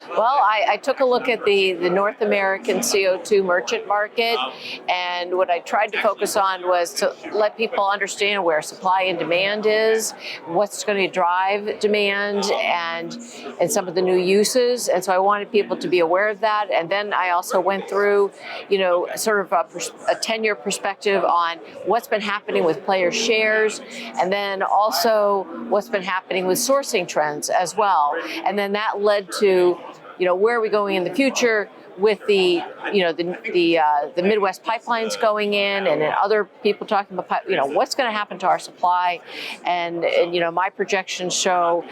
Well, I took a look at the North American CO2 merchant market, and what I tried to focus on was to let people understand where supply and demand is, what's going to drive demand, and some of the new uses. And so I wanted people to be aware of that. And then I also went through, sort of a 10-year perspective on what's been happening with player shares, and then also what's been happening with sourcing trends as well. And then that led to where are we going in the future with the Midwest pipelines going in, and then other people talking about, what's going to happen to our supply. And my projections show,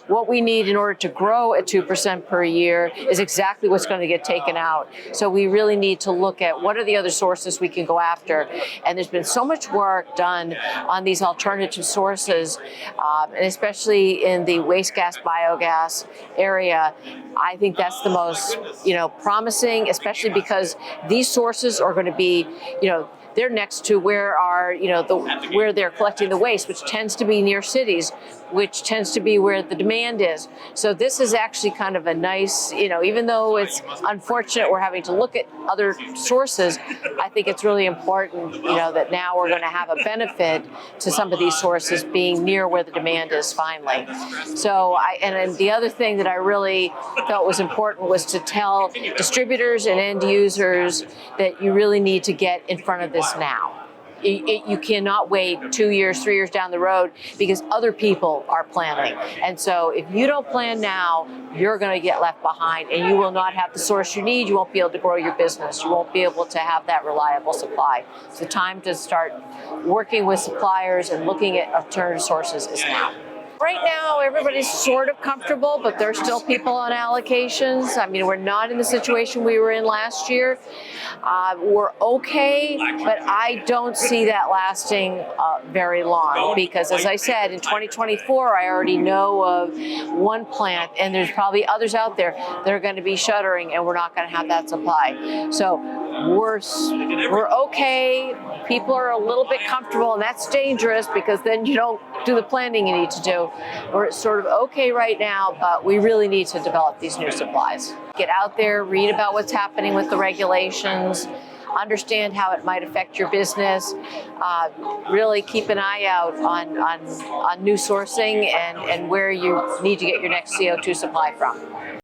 what we need in order to grow at 2% per year is exactly what's going to get taken out. So we really need to look at what are the other sources we can go after. And there's been so much work done on these alternative sources, and especially in the waste gas, biogas area. I think that's the most, promising, especially because these sources are going to be, they're next to where where they're collecting the waste, which tends to be near cities, which tends to be where the demand is. So this is actually kind of a nice, even though it's unfortunate we're having to look at other sources, I think it's really important, that now we're going to have a benefit to some of these sources being near where the demand is finally. So and then the other thing that I really felt was important was to tell distributors and end users that you really need to get in front of this now. You cannot wait 2 years, 3 years down the road because other people are planning. And so if you don't plan now, you're going to get left behind, and you will not have the source you need. You won't be able to grow your business. You won't be able to have that reliable supply. So the time to start working with suppliers and looking at alternative sources is now. Right now, everybody's sort of comfortable, but there's still people on allocations. I mean, we're not in the situation we were in last year. We're okay, but I don't see that lasting very long because, as I said, in 2024, I already know of one plant, and there's probably others out there that are going to be shuttering, and we're not going to have that supply. So we're okay. People are a little bit comfortable, and that's dangerous because then you don't do the planning you need to do. We're sort of okay right now, but we really need to develop these new supplies. Get out there, read about what's happening with the regulations, understand how it might affect your business, really keep an eye out on new sourcing and where you need to get your next CO2 supply from.